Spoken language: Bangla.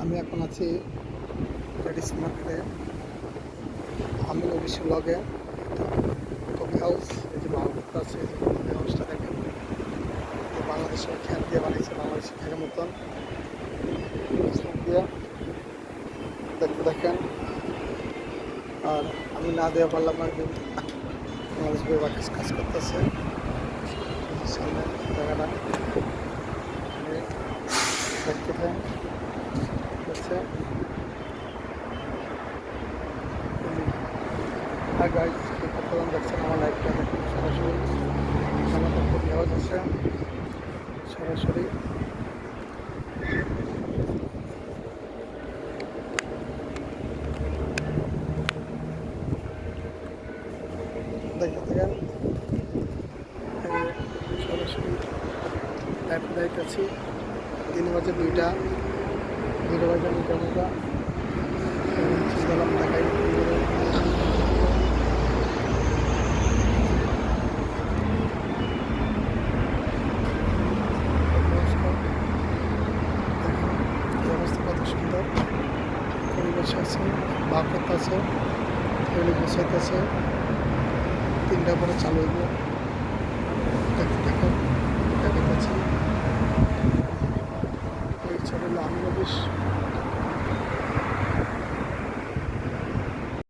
আমি এখন আছি লেডিস মার্কেটে আমিন অফিসের লগে কফি হাউস। এই যে ভারত আছে, এই যে কফি হাউসটা দেখেন, বাংলাদেশের খ্যাত দিয়ে বানিয়েছে, বাংলাদেশের খ্যাতের মতন দিয়ে দেখতে দেখেন। আর আমি না দেওয়া পারলাম না, বাংলাদেশ বিভাগ কাজ করতেছে সামনে জায়গাটা দেখতে থাকেন। আর গাইজ প্রথম দেখছেন আমার লাইফটা দেখুন, সরাসরি আমাদের কফি হাউস আছে, সরাসরি দেখতে থাকেন। সরাসরি লাইট আছি, 3:02 বাজে আমি কেমনটা গেলাম দেখাই। অবস্থা কত সুন্দর, পরিবেশ আছে, বাকত আছে, বসাইতেছে, 3টা পরে চালু হইব।